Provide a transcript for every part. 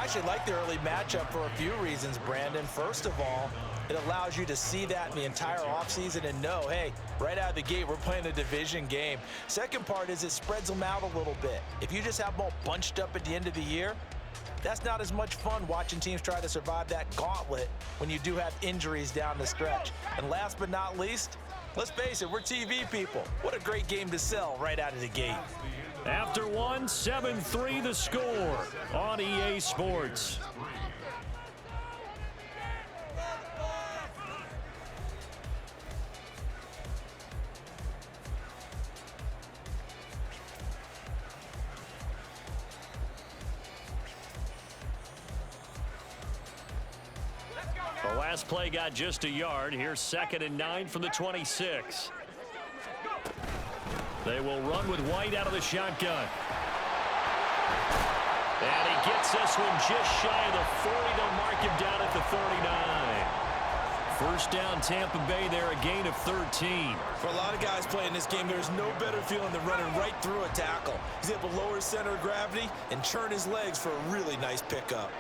actually like the early matchup for a few reasons, Brandon. First of all, it allows you to see that in the entire offseason and know, hey, right out of the gate, we're playing a division game. Second part is it spreads them out a little bit. If you just have them all bunched up at the end of the year, that's not as much fun watching teams try to survive that gauntlet when you do have injuries down the stretch. And last but not least, let's face it, we're TV people. What a great game to sell right out of the gate. After one, 7-3 the score on EA Sports. The last play got just a yard. Here's 2nd and 9 from the 26. They will run with White out of the shotgun. And he gets this one just shy of the 40. They'll mark him down at the 39. First down, Tampa Bay there, a gain of 13. For a lot of guys playing this game, there's no better feeling than running right through a tackle. He's able to lower his center of gravity and churn his legs for a really nice pickup.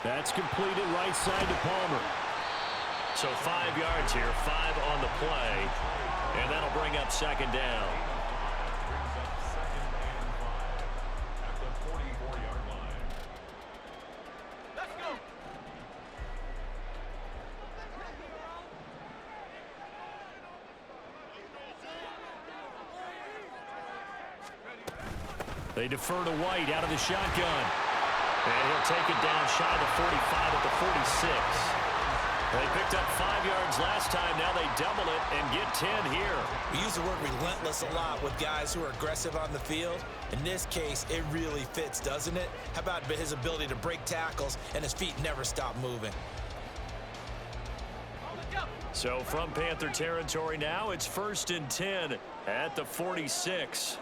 That's completed right side to Palmer. So 5 yards here, 5 on the play, and that'll bring up 2nd down. Let's go. They defer to White out of the shotgun. And he'll take it down shy of the 45 at the 46. They picked up 5 yards last time. Now they double it and get 10 here. We use the word relentless a lot with guys who are aggressive on the field. In this case, it really fits, doesn't it? How about his ability to break tackles and his feet never stop moving? So from Panther territory now, it's 1st and 10 at the 46.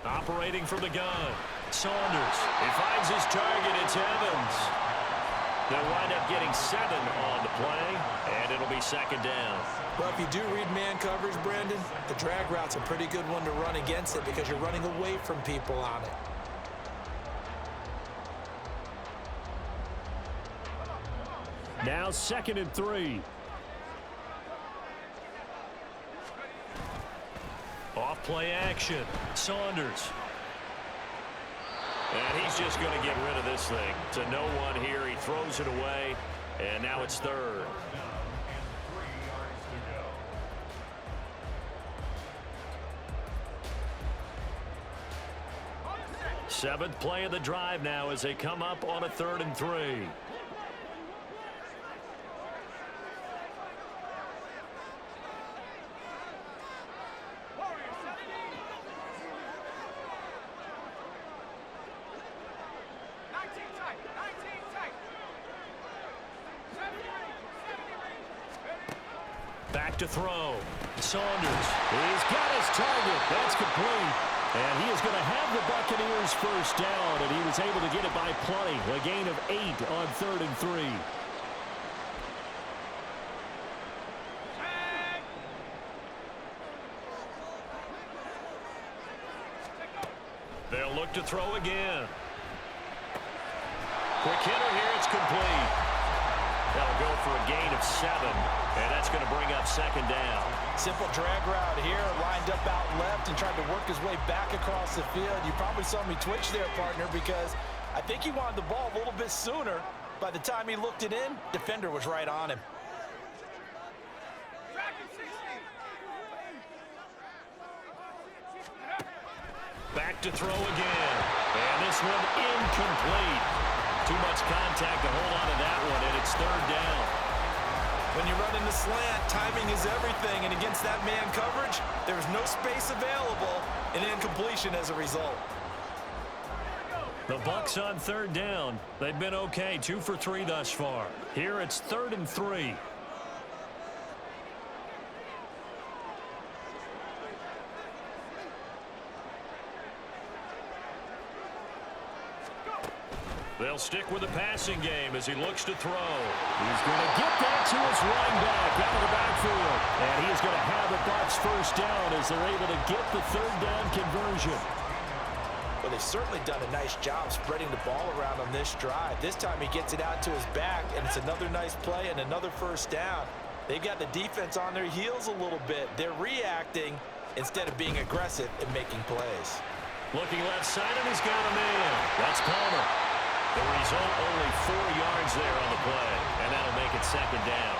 Operating from the gun, Saunders. He finds his target. It's Evans. They'll wind up getting 7 on the play, and it'll be 2nd down. Well, if you do read man coverage, Brandon, the drag route's a pretty good one to run against it because you're running away from people on it. Now 2nd and 3. Off play action, Saunders. And he's just going to get rid of this thing. To no one here, he throws it away, and now it's 3rd. Seventh play of the drive now as they come up on a 3rd and 3. Back to throw. Saunders. He's got his target. That's complete. And he is going to have the Buccaneers first down, and he was able to get it by plenty. A gain of 8 on 3rd and 3. They'll look to throw again. Quick hitter here. It's complete. That'll go for a gain of 7, and that's going to bring up 2nd down. Simple drag route here, lined up out left and tried to work his way back across the field. You probably saw me twitch there, partner, because I think he wanted the ball a little bit sooner. By the time he looked it in, defender was right on him. Back to throw again, and this one incomplete. Too much contact to hold on to that one, and it's 3rd down. When you run in the slant, timing is everything, and against that man coverage, there's no space available, and incompletion as a result. The Bucs on 3rd down. They've been okay, 2 for 3 thus far. Here it's 3rd and 3. They'll stick with the passing game as he looks to throw. He's going to get that to his running back out of the backfield. And he is going to have the Bucs first down as they're able to get the 3rd down conversion. Well, they've certainly done a nice job spreading the ball around on this drive. This time he gets it out to his back, and it's another nice play and another first down. They've got the defense on their heels a little bit. They're reacting instead of being aggressive and making plays. Looking left side, and he's got a man. That's Palmer. The result, only 4 yards there on the play, and that'll make it second down.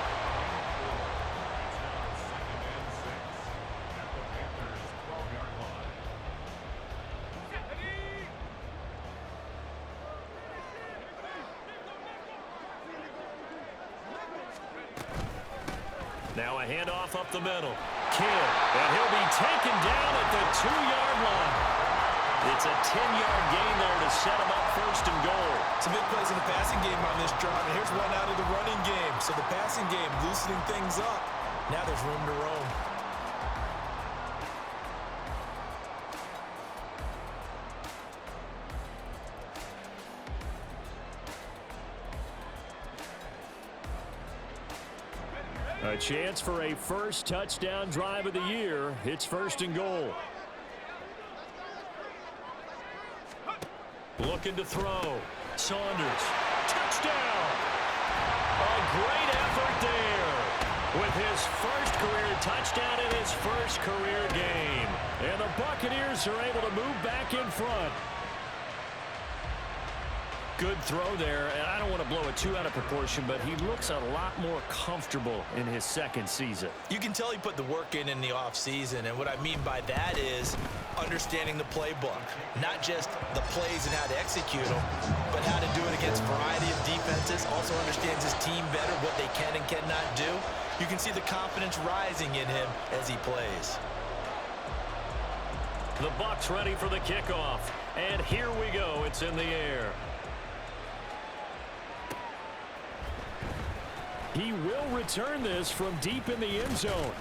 Now a handoff up the middle. Kidd, and he'll be taken down at the 2-yard line. It's a 10-yard gain there to set him up first and goal. Some big plays in the passing game on this drive, and here's one out of the running game. So the passing game loosening things up. Now there's room to roam. A chance for a first touchdown drive of the year. It's first and goal. Looking to throw. Saunders. Touchdown! A great effort there with his first career touchdown in his first career game. And the Buccaneers are able to move back in front. Good throw there, and I don't want to blow it too out of proportion, but he looks a lot more comfortable in his second season. You can tell he put the work in the offseason, and what I mean by that is understanding the playbook. Not just the plays and how to execute them, but how to do it against a variety of defenses. Also understands his team better, what they can and cannot do. You can see the confidence rising in him as he plays. The Bucs ready for the kickoff, and here we go. It's in the air. He will return this from deep in the end zone.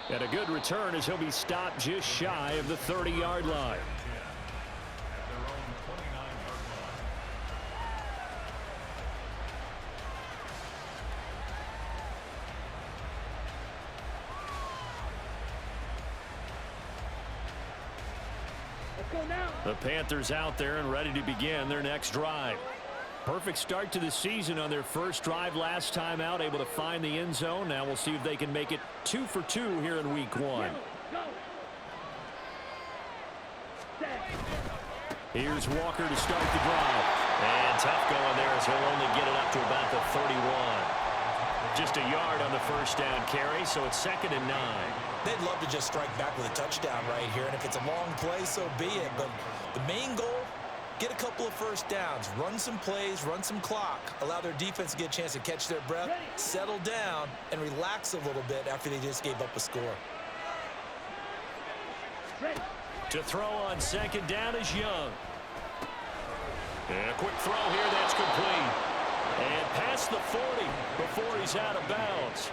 And a good return as he'll be stopped just shy of the 30-yard line. The Panthers out there and ready to begin their next drive. Perfect start to the season on their first drive last time out, able to find the end zone. Now we'll see if they can make it 2 for 2 here in week 1. Here's Walker to start the drive. And tough going there as he'll only get it up to about the 31. Just a yard on the first down carry, so it's 2nd and 9. They'd love to just strike back with a touchdown right here, and if it's a long play, so be it. But the main goal, get a couple of first downs, run some plays, run some clock, allow their defense to get a chance to catch their breath, settle down, and relax a little bit after they just gave up a score. To throw on 2nd down is Young. And a quick throw here, that's complete. And past the 40 before he's out of bounds.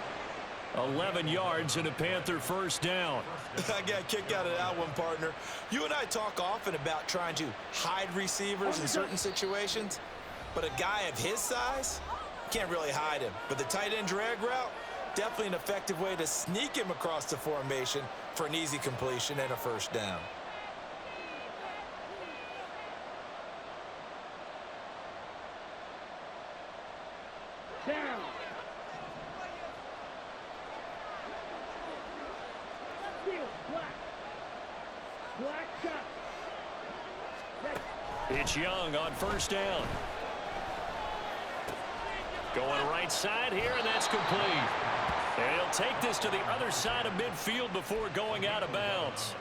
11 yards and a Panther first down. I got a kick out of that one, partner. You and I talk often about trying to hide receivers in certain situations, but a guy of his size, can't really hide him. But the tight end drag route, definitely an effective way to sneak him across the formation for an easy completion and a first down. It's Young on first down. Going right side here, and that's complete. And he'll take this to the other side of midfield before going out of bounds.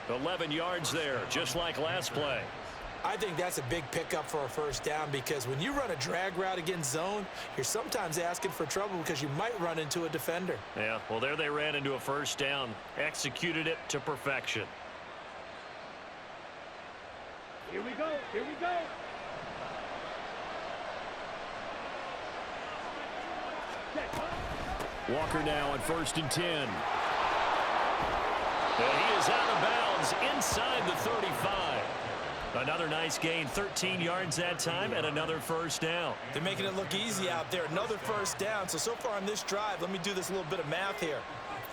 11 yards there, just like last play. I think that's a big pickup for a first down because when you run a drag route against zone, you're sometimes asking for trouble because you might run into a defender. Yeah, well, there they ran into a first down, executed it to perfection. Here we go. Here we go. Walker now on 1st and 10. And he is out of bounds inside the 35. Another nice gain, 13 yards that time, and another first down. They're making it look easy out there. Another first down. So far on this drive, let me do this little bit of math here.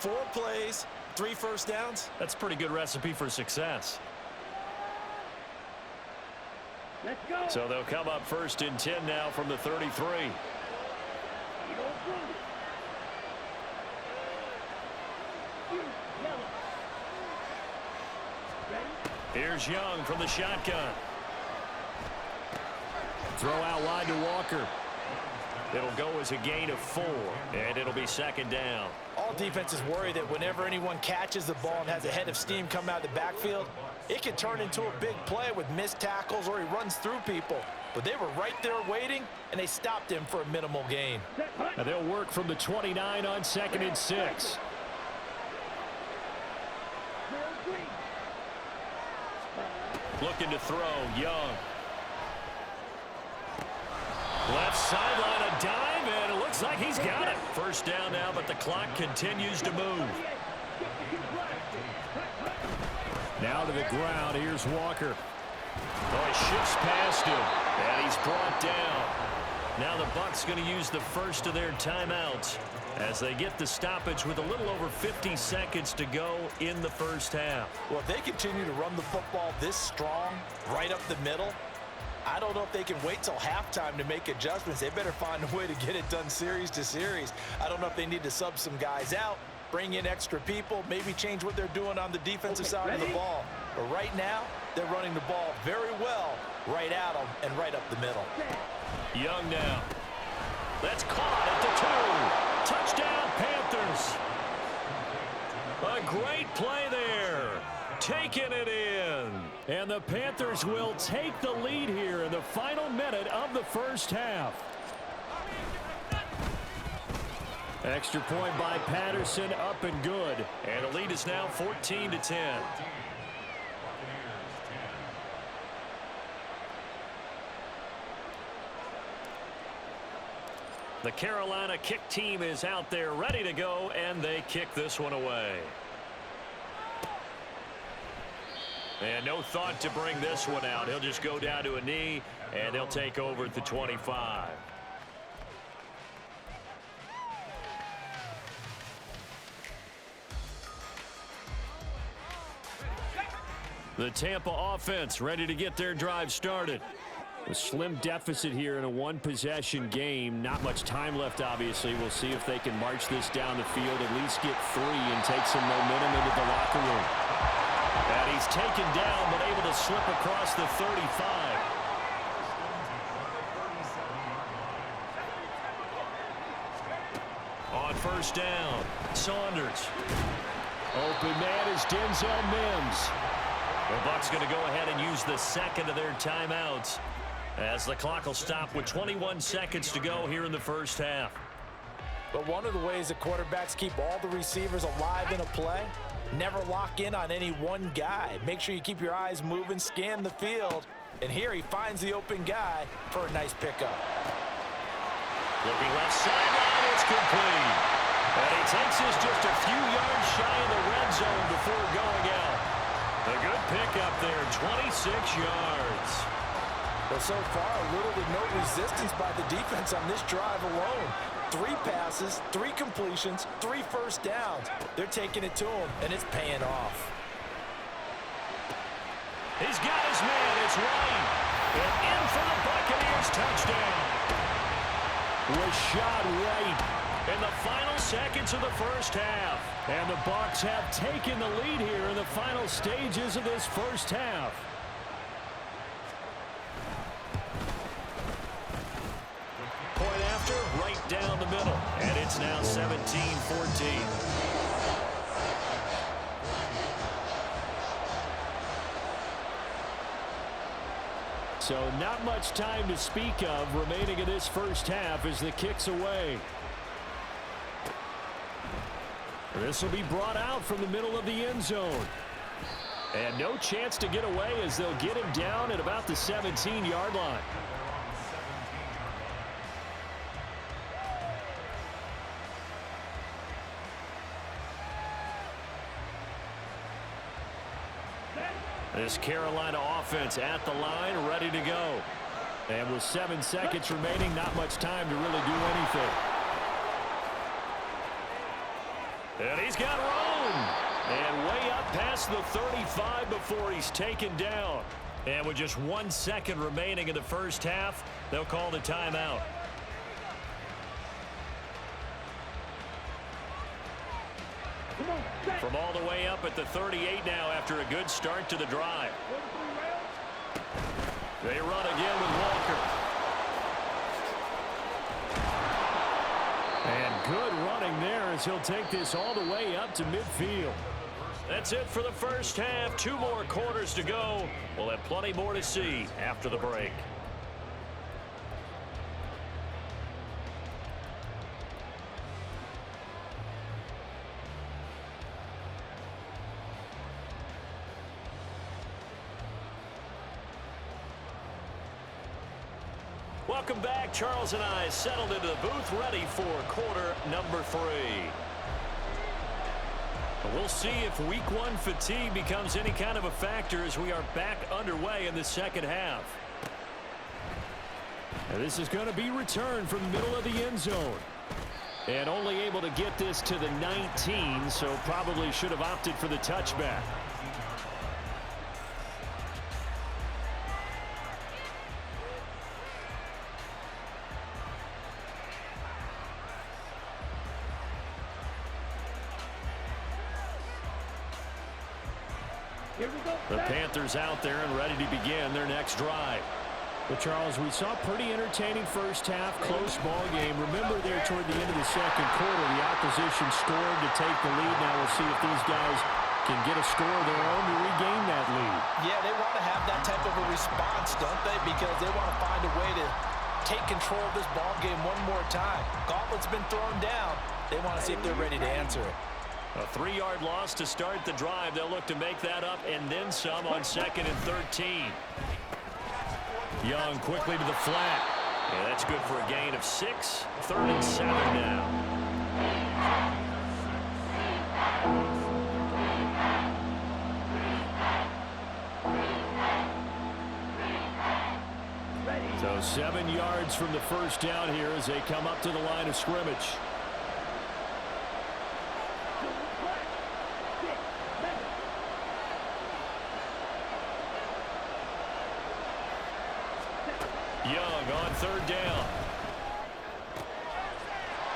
4 plays, 3 first downs. That's a pretty good recipe for success. Let's go. So they'll come up 1st and 10 now from the 33. Here's Young from the shotgun. Throw out wide to Walker. It'll go as a gain of 4, and it'll be 2nd down. All defenses worry that whenever anyone catches the ball and has a head of steam come out of the backfield, it can turn into a big play with missed tackles or he runs through people. But they were right there waiting, and they stopped him for a minimal gain. And they'll work from the 29 on 2nd and 6. Looking to throw, Young. Left sideline, a dive, and it looks like he's got it. 1st down now, but the clock continues to move. Now to the ground, here's Walker. Oh, he shifts past him, and he's brought down. Now the Bucs going to use the first of their timeouts as they get the stoppage with a little over 50 seconds to go in the 1st half. Well, if they continue to run the football this strong, right up the middle, I don't know if they can wait till halftime to make adjustments. They better find a way to get it done series to series. I don't know if they need to sub some guys out, bring in extra people, maybe change what they're doing on the defensive side of the ball. But right now, they're running the ball very well right at them and right up the middle. Young now. That's caught at the 2. Touchdown, Panthers. A great play there. Taking it in. And the Panthers will take the lead here in the final minute of the 1st half. Extra point by Patterson, up and good. And the lead is now 14-10. The Carolina kick team is out there ready to go, and they kick this one away. And no thought to bring this one out. He'll just go down to a knee, and they'll take over at the 25. The Tampa offense ready to get their drive started. A slim deficit here in a one-possession game. Not much time left, obviously. We'll see if they can march this down the field, at least get 3 and take some momentum into the locker room. And he's taken down, but able to slip across the 35. On 1st down, Saunders. Open man is Denzel Mims. The Bucs going to go ahead and use the 2nd of their timeouts as the clock will stop with 21 seconds to go here in the 1st half. But one of the ways that quarterbacks keep all the receivers alive in a play, never lock in on any one guy. Make sure you keep your eyes moving, scan the field, and here he finds the open guy for a nice pickup. Looking left sideline, it's complete. And he takes us just a few yards shy of the red zone before going out. A good pickup there, 26 yards. Well, so far, little to no resistance by the defense on this drive alone. 3 passes, 3 completions, 3 first downs. They're taking it to him, and it's paying off. He's got his man. It's White. And in for the Buccaneers touchdown. Was shot right in the final seconds of the 1st half. And the Bucs have taken the lead here in the final stages of this 1st half. Point after, right down the middle. And it's now 17-14. So not much time to speak of remaining in this 1st half as the kick's away. This will be brought out from the middle of the end zone. And no chance to get away as they'll get him down at about the 17-yard line. This Carolina offense at the line, ready to go. And with 7 seconds remaining, not much time to really do anything. And he's got room. And way up past the 35 before he's taken down. And with just 1 second remaining in the first half, they'll call the timeout. From all the way up at the 38 now after a good start to the drive. They run again with Walker. And good running there as he'll take this all the way up to midfield. That's it for the first half. 2 more quarters to go. We'll have plenty more to see after the break. Welcome back. Charles and I settled into the booth, ready for quarter number 3. We'll see if week 1 fatigue becomes any kind of a factor as we are back underway in the second half. And this is going to be returned from the middle of the end zone. And only able to get this to the 19, so probably should have opted for the touchback. The Panthers out there and ready to begin their next drive. Well, Charles, we saw pretty entertaining first half, close ball game. Remember there toward the end of the second quarter, the opposition scored to take the lead. Now we'll see if these guys can get a score of their own to regain that lead. Yeah, they want to have that type of a response, don't they? Because they want to find a way to take control of this ball game one more time. Gauntlet's been thrown down. They want to see if they're ready to answer it. A 3-yard loss to start the drive. They'll look to make that up and then some on 2nd and 13. Young quickly to the flat. Yeah, that's good for a gain of 6. 3rd and 7 now. So 7 yards from the first down here as they come up to the line of scrimmage. Young on 3rd down.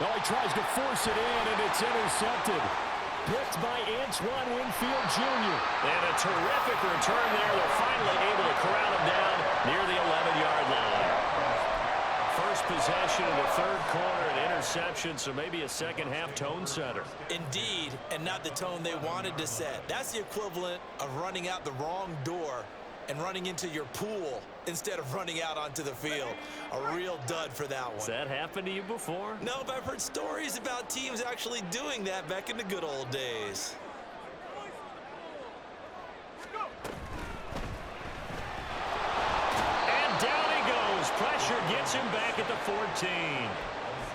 Oh, he tries to force it in, and it's intercepted. Picked by Antoine Winfield Jr. And a terrific return there. They're finally able to corral him down near the 11-yard line. First possession of the 3rd quarter, an interception, so maybe a second-half tone setter. Indeed, and not the tone they wanted to set. That's the equivalent of running out the wrong door and running into your pool instead of running out onto the field. A real dud for that one. Has that happened to you before? No, but I've heard stories about teams actually doing that back in the good old days. And down he goes. Pressure gets him back at the 14.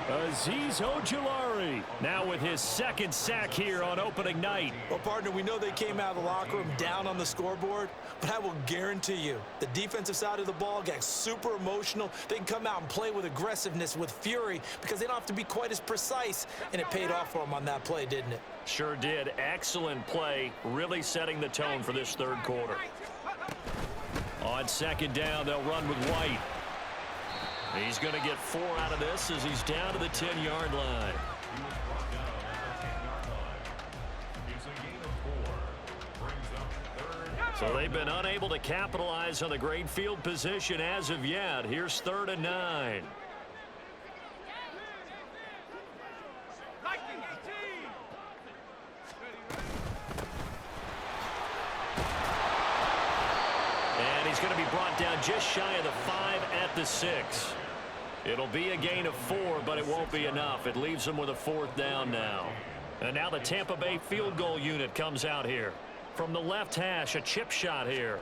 Azeez Ojulari now with his 2nd sack here on opening night. Well, partner, we know they came out of the locker room down on the scoreboard, but I will guarantee you the defensive side of the ball got super emotional. They can come out and play with aggressiveness, with fury, because they don't have to be quite as precise, and it paid off for them on that play, didn't it? Sure did. Excellent play, really setting the tone for this 3rd quarter. On 2nd down, they'll run with White. He's going to get 4 out of this as he's down to the 10-yard line. So they've been unable to capitalize on the great field position as of yet. Here's 3rd and 9. And he's going to be brought down just shy of the 5 at the 6. It'll be a gain of 4, but it won't be enough. It leaves them with a 4th down now. And now the Tampa Bay field goal unit comes out here. From the left hash, a chip shot here.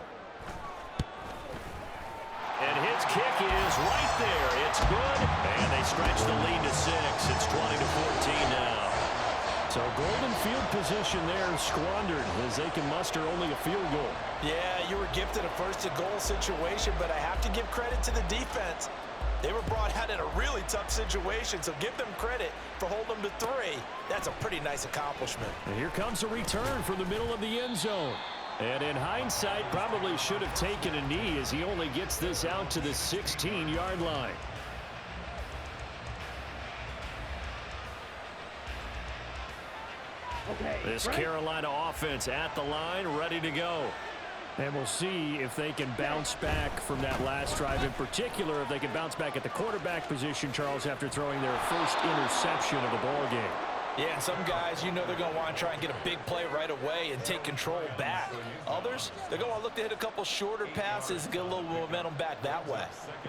And his kick is right there. It's good. And they stretch the lead to 6. It's 20-14 now. So golden field position there squandered as they can muster only a field goal. Yeah, you were gifted a first-to-goal situation, but I have to give credit to the defense. They were brought out in a really tough situation, so give them credit for holding them to 3. That's a pretty nice accomplishment. And here comes a return from the middle of the end zone. And in hindsight, probably should have taken a knee as he only gets this out to the 16-yard line. This Carolina offense at the line, ready to go. And we'll see if they can bounce back from that last drive. In particular, if they can bounce back at the quarterback position, Charles, after throwing their first interception of the ball game. Yeah, and some guys, you know they're going to want to try and get a big play right away and take control back. Others, they're going to want to look to hit a couple shorter passes, get a little momentum back that way.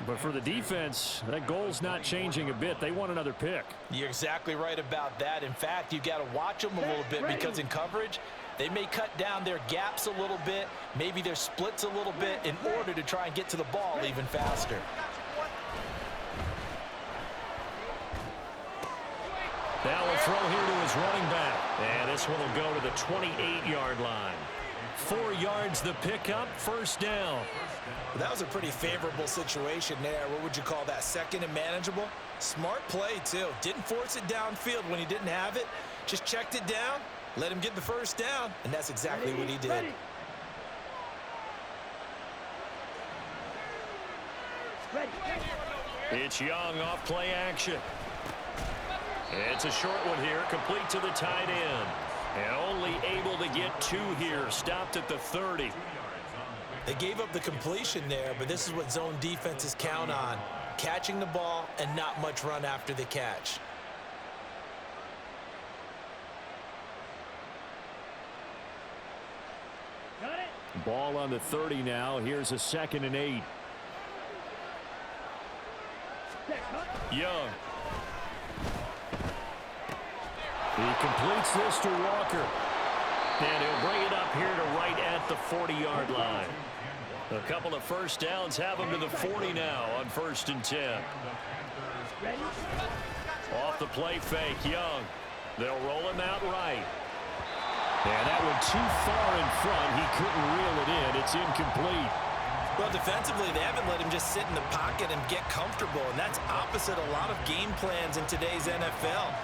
But for the defense, that goal's not changing a bit. They want another pick. You're exactly right about that. In fact, you got to watch them a little bit because in coverage, they may cut down their gaps a little bit, maybe their splits a little bit in order to try and get to the ball even faster. Now a throw here to his running back. And this one will go to the 28-yard line. 4 yards the pickup, first down. That was a pretty favorable situation there. What would you call that? Second and manageable? Smart play, too. Didn't force it downfield when he didn't have it. Just checked it down, let him get the first down, and that's exactly what he did. It's Young off play action. It's a short one here, complete to the tight end. And only able to get 2 here, stopped at the 30. They gave up the completion there, but this is what zone defenses count on. Catching the ball and not much run after the catch. Ball on the 30 now. Here's a 2nd and 8. Young. He completes this to Walker. And he'll bring it up here to right at the 40-yard line. A couple of first downs have him to the 40 now on 1st and 10. Off the play fake, Young. They'll roll him out right. And that one too far in front. He couldn't reel it in. It's incomplete. Well, defensively, they haven't let him just sit in the pocket and get comfortable, and that's opposite a lot of game plans in today's NFL.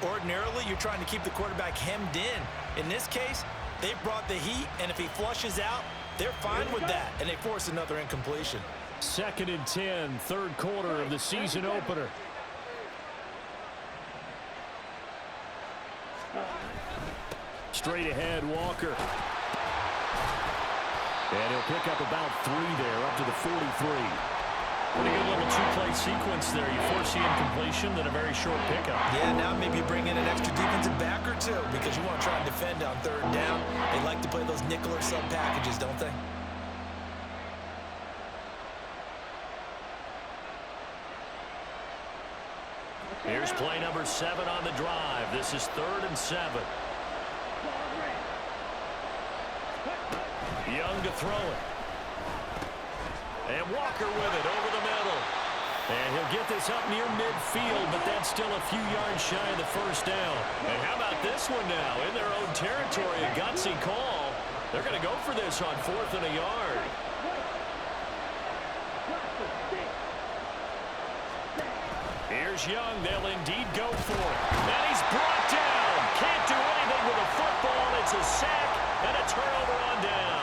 Ordinarily, you're trying to keep the quarterback hemmed in. In this case, they brought the heat, and if he flushes out, they're fine with that, and they force another incompletion. 2nd and 10, 3rd quarter of the season opener. Straight ahead, Walker. And he'll pick up about 3 there, up to the 43. Pretty good little 2-play sequence there. You force the incompletion, then a very short pickup. Yeah, now maybe bring in an extra defensive back or 2 because you want to try and defend on 3rd down. They like to play those nickel or sub packages, don't they? Here's play number 7 on the drive. This is 3rd and 7. Young to throw it. And Walker with it over the middle. And he'll get this up near midfield, but that's still a few yards shy of the first down. And how about this one now? In their own territory, a gutsy call. They're going to go for this on 4th and a yard. Here's Young. They'll indeed go for it. And he's brought down. Can't do anything with a football. It's a sack and a turnover on downs.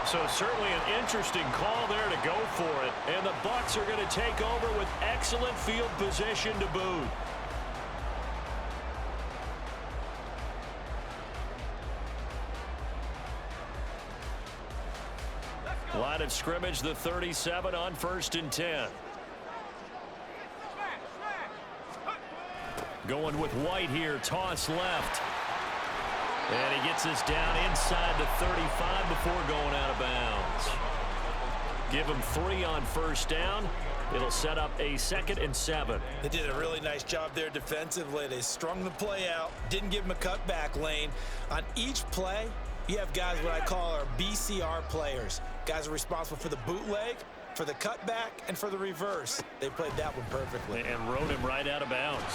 So certainly an interesting call there to go for it. And the Bucs are going to take over with excellent field position to boot. Line of scrimmage, the 37 on 1st and 10. Going with White here, toss left. And he gets this down inside the 35 before going out of bounds. Give him 3 on 1st down. It'll set up a 2nd and 7. They did a really nice job there defensively. They strung the play out, didn't give him a cutback lane. On each play, you have guys what I call our BCR players. Guys are responsible for the bootleg, for the cutback, and for the reverse. They played that one perfectly. And rode him right out of bounds.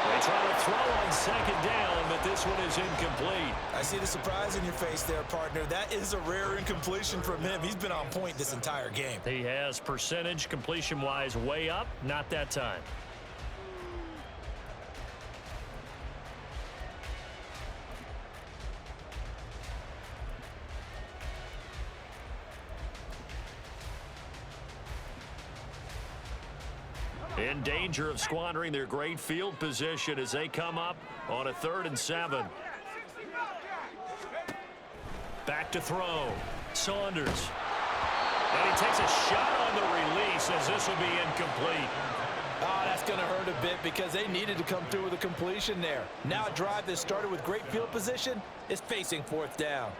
They try to throw on 2nd down, but this one is incomplete. I see the surprise in your face there, partner. That is a rare incompletion from him. He's been on point this entire game. He has percentage completion-wise way up, not that time. In danger of squandering their great field position as they come up on a 3rd and 7. Back to throw. Saunders. And he takes a shot on the release as this will be incomplete. Oh, that's going to hurt a bit because they needed to come through with a completion there. Now a drive that started with great field position is facing 4th down.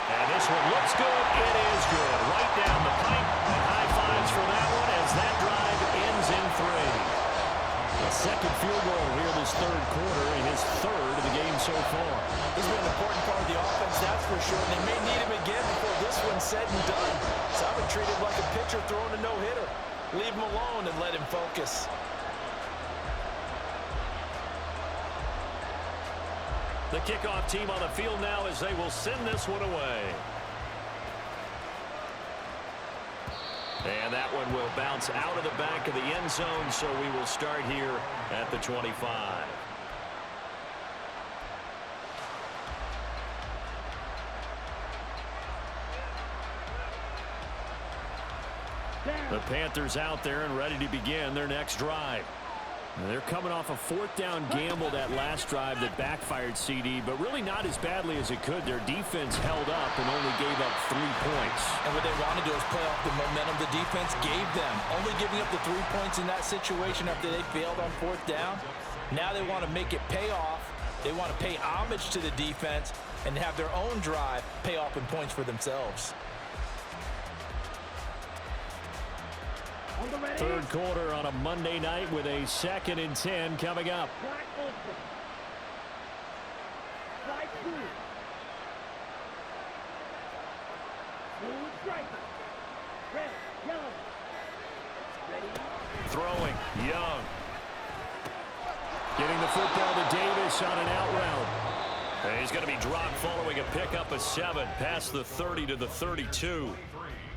And this one looks good. It is good. Right down the pipe. And high fives for that one as that drive ends in 3. A second field goal here this 3rd quarter and his 3rd of the game so far. He's been an important part of the offense, that's for sure. And they may need him again before this one's said and done. So I would treat him like a pitcher throwing a no-hitter. Leave him alone and let him focus. The kickoff team on the field now as they will send this one away. And that one will bounce out of the back of the end zone, so we will start here at the 25. The Panthers out there and ready to begin their next drive. And they're coming off a 4th down gamble that last drive that backfired CD, but really not as badly as it could. Their defense held up and only gave up 3 points. And what they want to do is play off the momentum the defense gave them. Only giving up the 3 points in that situation after they failed on 4th down. Now they want to make it pay off. They want to pay homage to the defense and have their own drive pay off in points for themselves. 3rd quarter on a Monday night with a 2nd and 10 coming up. Throwing. Young. Getting the football to Davis on an out route. And he's going to be dropped following a pickup of 7 past the 30 to the 32.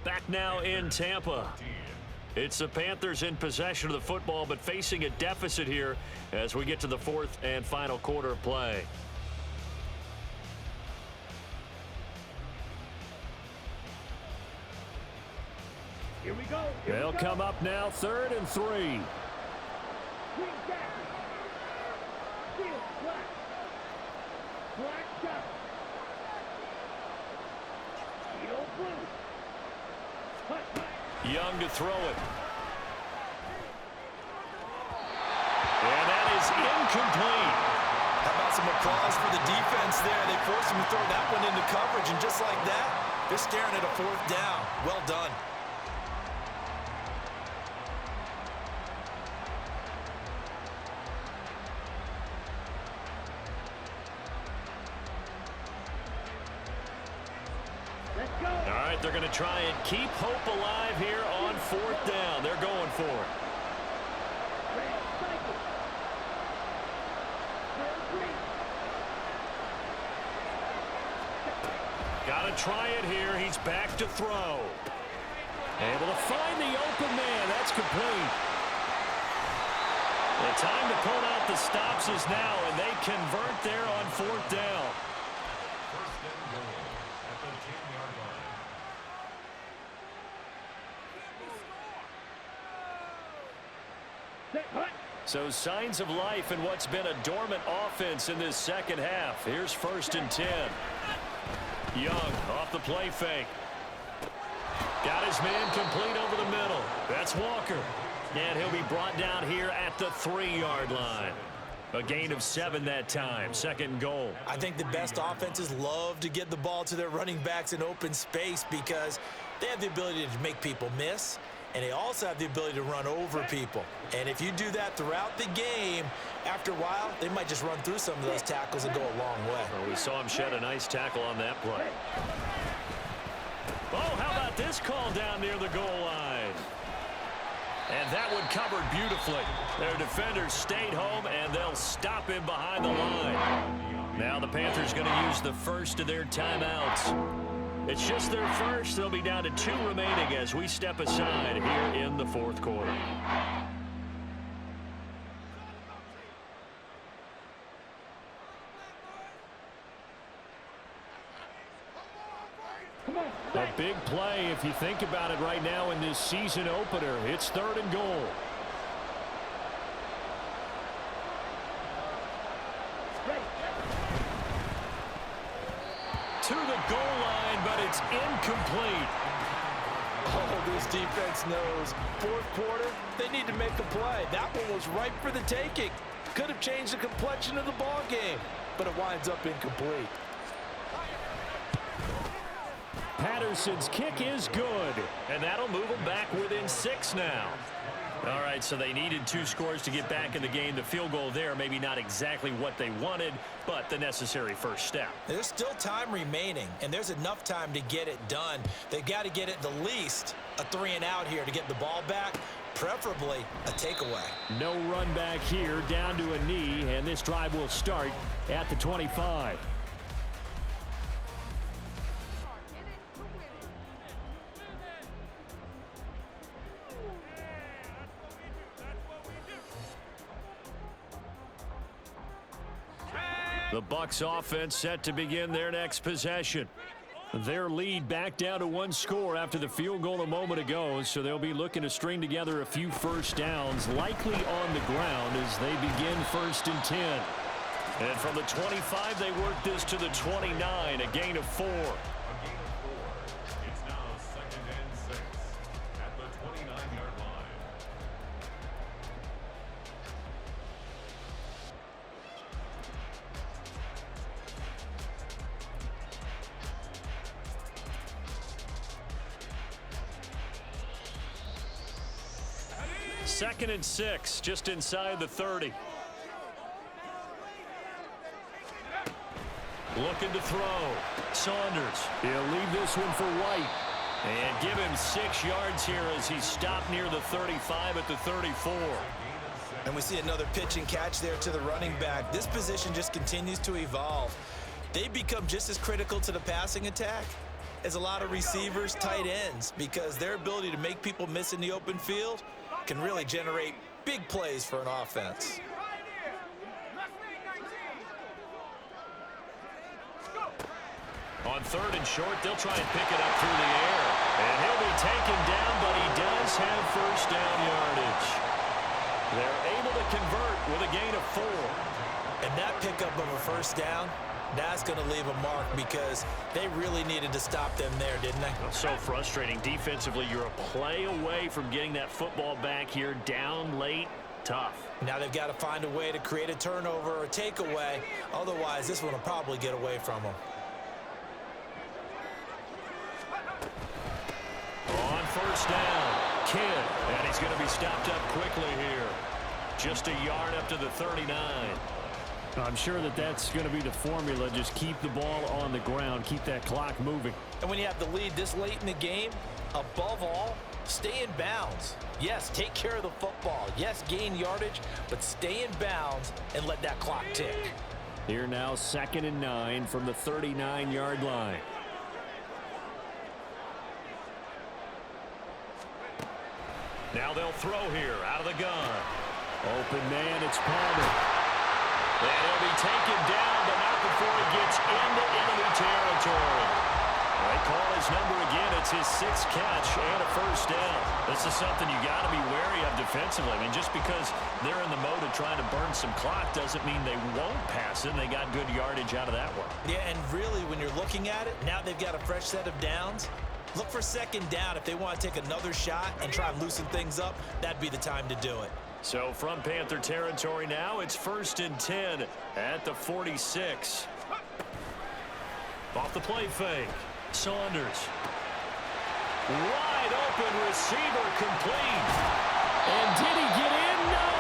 Back now in Tampa. It's the Panthers in possession of the football, but facing a deficit here as we get to the 4th and final quarter of play. Here we go. They'll come up now 3rd and 3. Young to throw it. And that is incomplete. How about some applause for the defense there? They forced him to throw that one into coverage, and just like that, they're staring at a 4th down. Well done. All right, they're going to try and keep hope alive here on 4th down. They're going for it. Got to try it here. He's back to throw. Able to find the open man. That's complete. The time to pull out the stops is now, and they convert there on 4th down. So signs of life in what's been a dormant offense in this second half. Here's 1st and 10. Young off the play fake. Got his man complete over the middle. That's Walker. And he'll be brought down here at the 3-yard line. A gain of 7 that time. 2nd and goal. I think the best offenses love to get the ball to their running backs in open space because they have the ability to make people miss, and they also have the ability to run over people. And if you do that throughout the game, after a while, they might just run through some of those tackles and go a long way. Well, we saw him shed a nice tackle on that play. Oh, how about this call down near the goal line? And that one covered beautifully. Their defenders stayed home, and they'll stop him behind the line. Now the Panthers going to use the first of their timeouts. It's just their first. They'll be down to 2 remaining as we step aside here in the 4th quarter. A big play if you think about it right now in this season opener. It's 3rd and goal. To the goal line, but it's incomplete. Oh, this defense knows. 4th quarter, they need to make a play. That one was ripe for the taking. Could have changed the complexion of the ball game, but it winds up incomplete. Patterson's kick is good. And that'll move them back within 6 now. All right, so they needed 2 scores to get back in the game. The field goal there, maybe not exactly what they wanted, but the necessary first step. There's still time remaining, and there's enough time to get it done. They've got to get it the least a 3-and-out here to get the ball back, preferably a takeaway. No run back here, down to a knee, and this drive will start at the 25. The Bucs offense set to begin their next possession. Their lead back down to 1 score after the field goal a moment ago, so they'll be looking to string together a few first downs, likely on the ground as they begin 1st and 10. And from the 25, they work this to the 29, a gain of 4. It's now 2nd and 6 at the 29-yard line. Second and 6, just inside the 30. Looking to throw. Saunders. He'll leave this one for White. And give him 6 yards here as he stopped near the 35 at the 34. And we see another pitch and catch there to the running back. This position just continues to evolve. They become just as critical to the passing attack as a lot of receivers, tight ends, because their ability to make people miss in the open field can really generate big plays for an offense. On 3rd and short, they'll try and pick it up through the air. And he'll be taken down, but he does have first down yardage. They're able to convert with a gain of 4. And that pickup of a first down, that's going to leave a mark because they really needed to stop them there, didn't they? So frustrating. Defensively, you're a play away from getting that football back here down late. Tough. Now they've got to find a way to create a turnover or a takeaway. Otherwise, this one will probably get away from them. On first down, Kidd. And he's going to be stopped up quickly here. Just a yard up to the 39. I'm sure that that's going to be the formula. Just keep the ball on the ground. Keep that clock moving. And when you have the lead this late in the game, above all, stay in bounds. Yes, take care of the football. Yes, gain yardage, but stay in bounds and let that clock tick. Here now, 2nd and 9 from the 39-yard line. Now they'll throw here out of the gun. Open man, it's Palmer. And he'll be taken down, but not before he gets into enemy territory. They call his number again. It's his 6th catch and a first down. This is something you got to be wary of defensively. I mean, just because they're in the mode of trying to burn some clock doesn't mean they won't pass it. They got good yardage out of that one. Yeah, and really, when you're looking at it, now they've got a fresh set of downs. Look for 2nd down. If they want to take another shot and try and loosen things up, that'd be the time to do it. So from Panther territory now, it's 1st and 10 at the 46. Off the play fake. Saunders. Wide open receiver complete. And did he get in? No!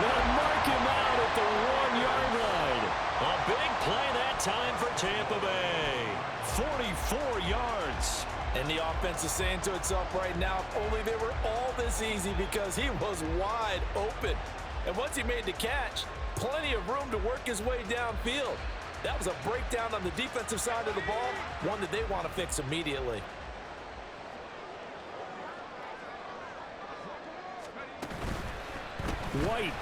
They'll mark him out at the 1-yard line. A big play that time for Tampa Bay. 44 yards. And the offense is saying to itself right now, if only they were all this easy, because he was wide open. And once he made the catch, plenty of room to work his way downfield. That was a breakdown on the defensive side of the ball, one that they want to fix immediately. White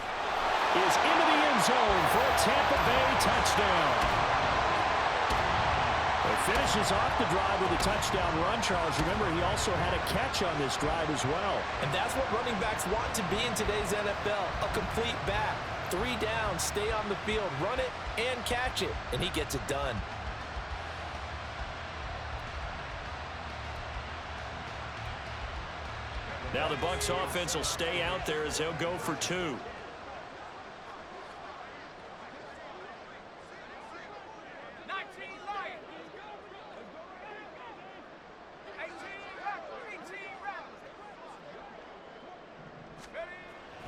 is into the end zone for a Tampa Bay touchdown. He finishes off the drive with a touchdown run, Charles. Remember, he also had a catch on this drive as well. And that's what running backs want to be in today's NFL, a complete back. 3 downs, stay on the field, run it, and catch it, and he gets it done. Now the Bucs offense will stay out there as they'll go for 2.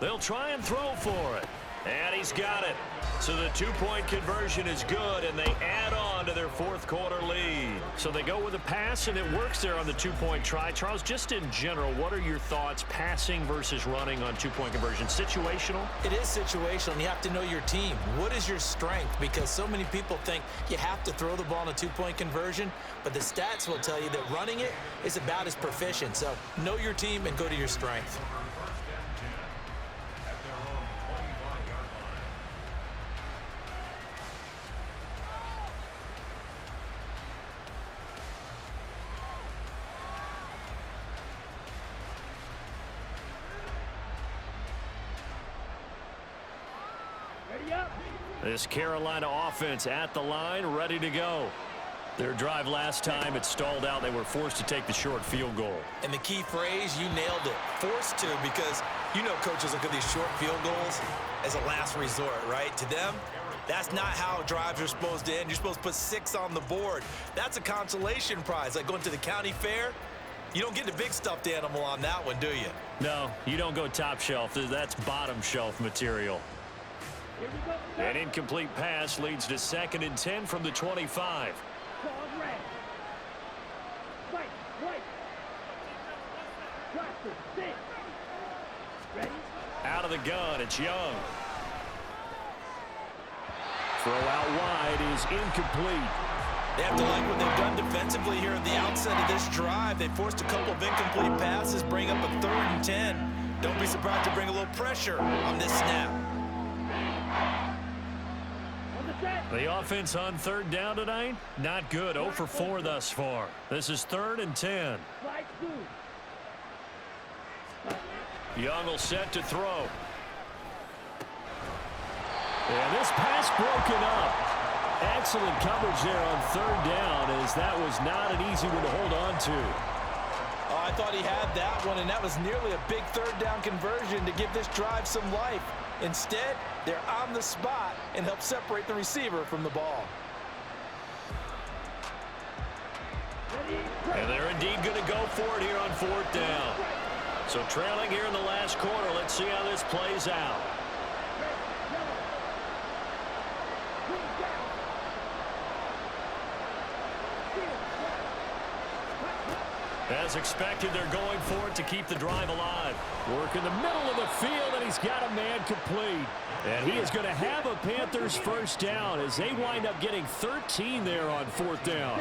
They'll try and throw for it. And he's got it. So the 2-point conversion is good, and they add on to their fourth-quarter lead. So they go with a pass, and it works there on the 2-point try. Charles, just in general, what are your thoughts passing versus running on 2-point conversion? Situational? It is situational, and you have to know your team. What is your strength? Because so many people think you have to throw the ball in a 2-point conversion, but the stats will tell you that running it is about as proficient. So know your team and go to your strength. This Carolina offense at the line, ready to go. Their drive last time, it stalled out. They were forced to take the short field goal. And the key phrase, you nailed it. Forced to, because you know coaches look at these short field goals as a last resort, right? To them, that's not how drives are supposed to end. You're supposed to put 6 on the board. That's a consolation prize. Like going to the county fair, you don't get the big stuffed animal on that one, do you? No, you don't go top shelf. That's bottom shelf material. An incomplete pass leads to 2nd and 10 from the 25. Out of the gun, it's Young. Throw out wide is incomplete. They have to like what they've done defensively here at the outset of this drive. They forced a couple of incomplete passes, bring up a 3rd and 10. Don't be surprised to bring a little pressure on this snap. The offense on 3rd down tonight, not good. 0 for 4 thus far. This is 3rd and 10. Young will set to throw. And this pass broken up. Excellent coverage there on 3rd down, as that was not an easy one to hold on to. Oh, I thought he had that one, and that was nearly a big 3rd down conversion to give this drive some life. Instead, they're on the spot and help separate the receiver from the ball. And they're indeed going to go for it here on 4th down. So trailing here in the last quarter, let's see how this plays out. As expected, they're going for it to keep the drive alive. Work in the middle of the field, and he's got a man complete. And he is going to have a Panthers 1st down as they wind up getting 13 there on 4th down.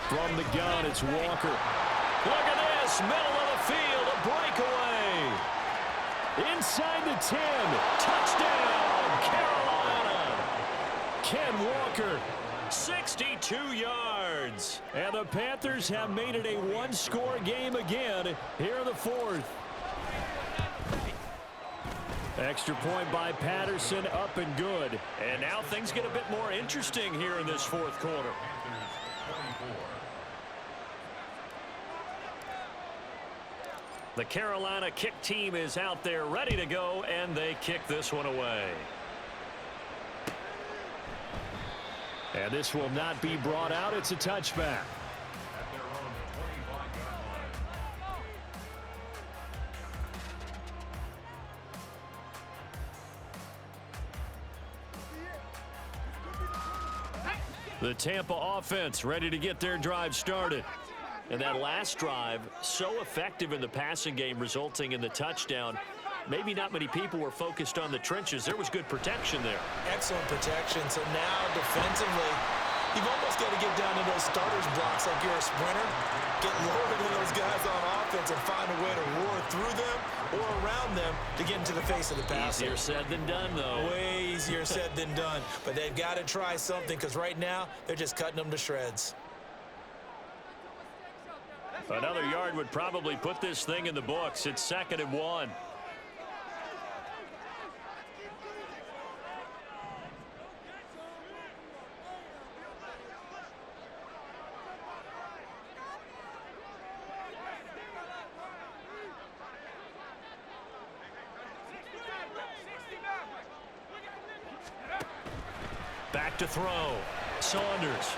From the gun, it's Walker. Look at this, middle of the field, a breakaway. Inside the 10. Touchdown, Carolina. Ken Walker. 62 yards. And the Panthers have made it a 1-score game again here in the 4th. Extra point by Patterson, up and good. And now things get a bit more interesting here in this 4th quarter. The Carolina kick team is out there ready to go, and they kick this one away. And this will not be brought out. It's a touchback. The Tampa offense ready to get their drive started. And that last drive, so effective in the passing game, resulting in the touchdown. Maybe not many people were focused on the trenches. There was good protection there. Excellent protection. So now defensively, you've almost got to get down to those starters blocks like you're a sprinter. Get lower than those guys on offense and find a way to roar through them or around them to get into the face of the passer. Easier said than done, though. Way easier said than done. But they've got to try something because right now they're just cutting them to shreds. Another yard would probably put this thing in the books. It's 2nd and 1. Back to throw. Saunders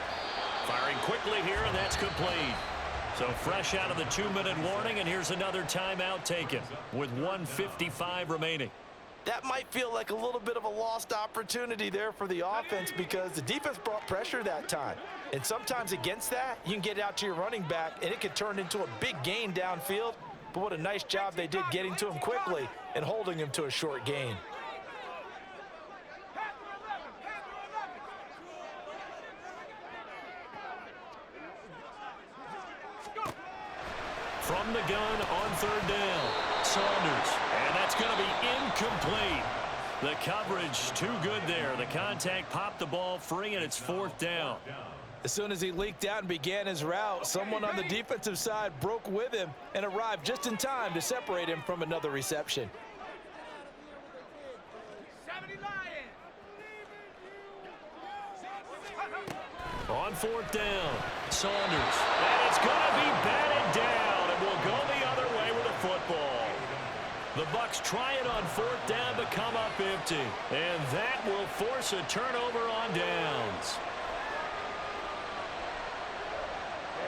firing quickly here, and that's complete. So fresh out of the 2-minute warning, and here's another timeout taken with 1:55 remaining. That might feel like a little bit of a lost opportunity there for the offense because the defense brought pressure that time. And sometimes against that, you can get out to your running back, and it could turn into a big gain downfield. But what a nice job they did getting to him quickly and holding him to a short gain. From the gun on 3rd down, Saunders, and that's going to be incomplete. The coverage too good there. The contact popped the ball free, and it's 4th down. As soon as he leaked out and began his route, someone on the defensive side broke with him and arrived just in time to separate him from another reception. On 4th down, Saunders, and it's going to be batted down, and will go the other way with the football. The Bucs try it on 4th down but come up empty, and that will force a turnover on downs.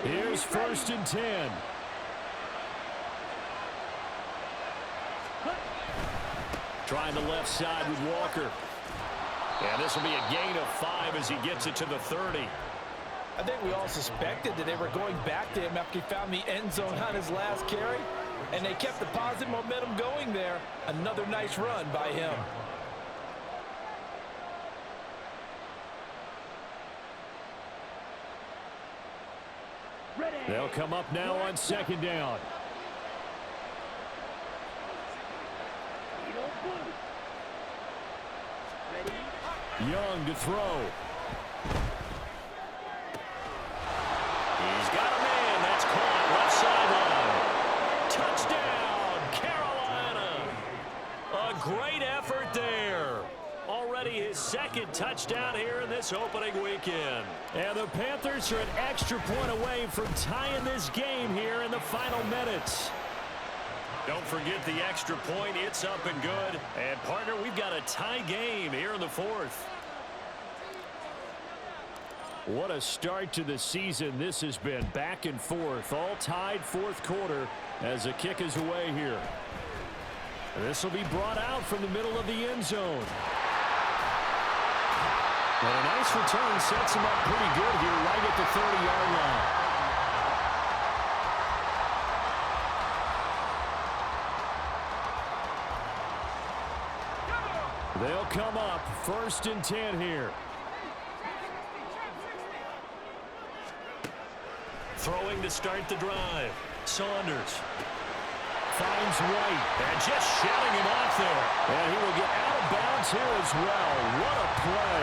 Here's 1st and 10. Trying the left side with Walker. And this will be a gain of 5 as he gets it to the 30. I think we all suspected that they were going back to him after he found the end zone on his last carry, and they kept the positive momentum going there. Another nice run by him. They'll come up now on 2nd down. Young to throw. He's got a man. That's caught left sideline. Touchdown, Carolina. A great effort there. Already his 2nd touchdown here in this opening weekend. And the Panthers are an extra point away from tying this game here in the final minutes. Don't forget the extra point. It's up and good. And, partner, we've got a tie game here in the 4th. What a start to the season this has been. Back and forth. All tied 4th quarter as the kick is away here. This will be brought out from the middle of the end zone. And a nice return sets him up pretty good here right at the 30-yard line. They'll come up 1st and 10 here. Throwing to start the drive. Saunders Finds White. and just shouting him off there. And he will get out of bounds here as well. What a play.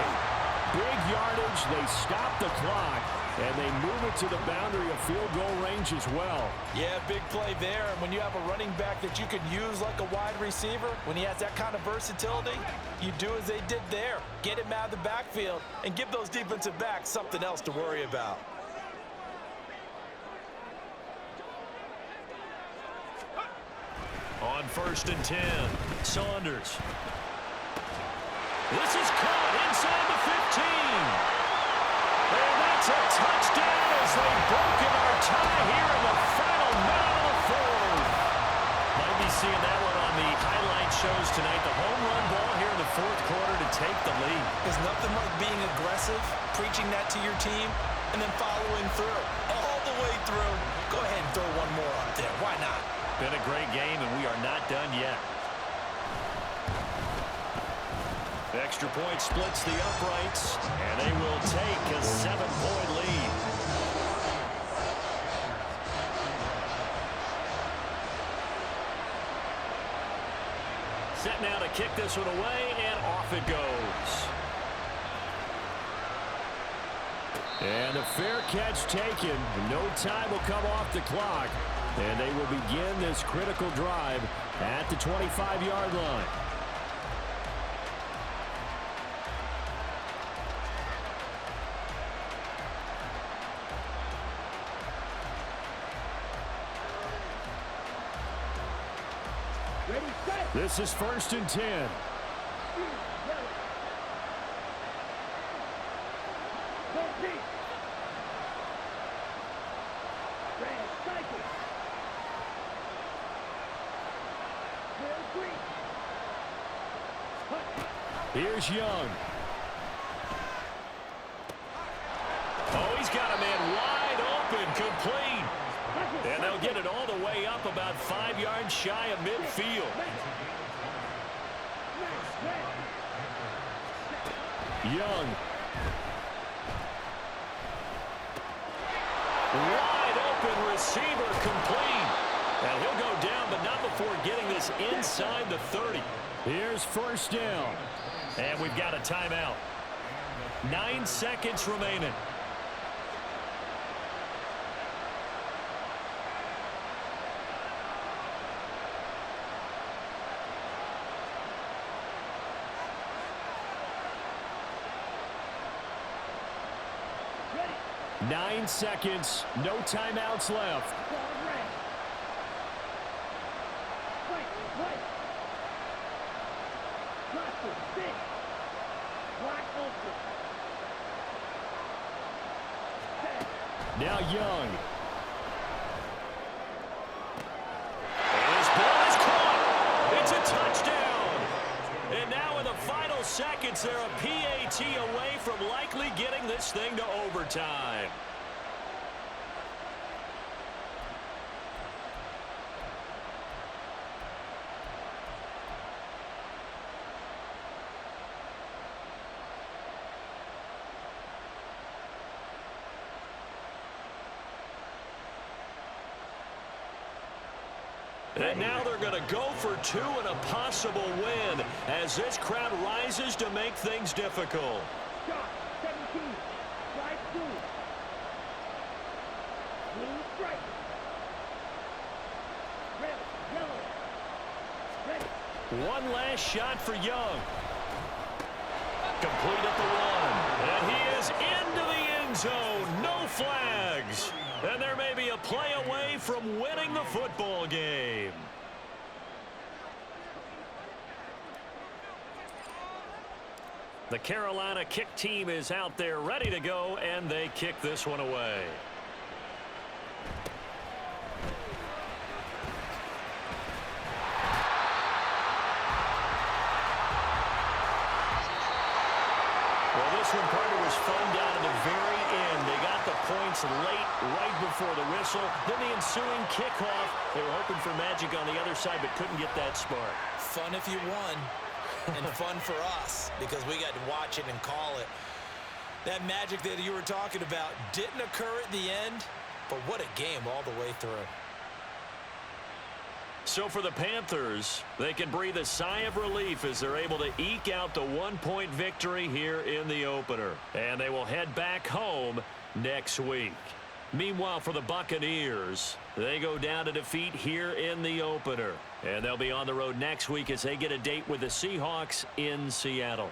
Big yardage. They stop the clock. And they move it to the boundary of field goal range as well. Yeah, big play there. And when you have a running back that you can use like a wide receiver, when he has that kind of versatility, you do as they did there. Get him out of the backfield and give those defensive backs something else to worry about. On 1st and 10, Saunders. This is caught inside the 15. And that's a touchdown as they've broken our tie here in the final minute of the 4th. Might be seeing that one on the highlight shows tonight. The home run ball here in the 4th quarter to take the lead. There's nothing like being aggressive, preaching that to your team, and then following through. All the way through. Go ahead and throw one more up there. Why not? Been a great game, and we are not done yet. The extra point splits the uprights, and they will take a 7-point lead. kick this one away, and off it goes. And a fair catch taken. No time will come off the clock. And they will begin this critical drive at the 25-yard line. Ready, set. This is 1st and 10. Go deep. Red, cycle. Real green. Here's Young. Oh, he's got a man wide open, complete. And they'll get it all the way up about 5 yards shy of midfield. Young. Wide open receiver, complete. And he'll go down, but not before getting this inside the 30. Here's 1st down. And we've got a timeout. 9 seconds remaining. Ready. 9 seconds. No timeouts left. Ball red. Right. Block it. Stick. Block open. Set. Now Young. This ball is caught. It's a touchdown. And now in the final seconds, they're a PAT away from likely getting this thing to overtime. And now they're going to go for 2 and a possible win as this crowd rises to make things difficult. Shot. 17. Drive through. Blue strike. Red. Yellow. Ready. One last shot for Young. Complete at the 1. And he is into the end zone. No flags. And there may be a play away from winning the football game. The Carolina kick team is out there ready to go, and they kick this one away. Well, this one, Carter, was fun down to the very end. They got the points late, right before the whistle. Then the ensuing kickoff. They were hoping for magic on the other side, but couldn't get that spark. Fun if you won, and fun for us because we got to watch it and call it. That magic that you were talking about didn't occur at the end, but what a game all the way through. So for the Panthers, they can breathe a sigh of relief as they're able to eke out the 1-point victory here in the opener. And they will head back home next week. Meanwhile, for the Buccaneers, they go down to defeat here in the opener. And they'll be on the road next week as they get a date with the Seahawks in Seattle.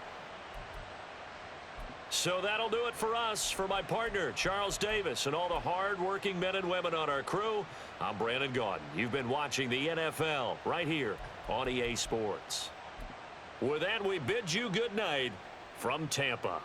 So that'll do it for us. For my partner, Charles Davis, and all the hard-working men and women on our crew, I'm Brandon Gaudin. You've been watching the NFL right here on EA Sports. With that, we bid you good night from Tampa.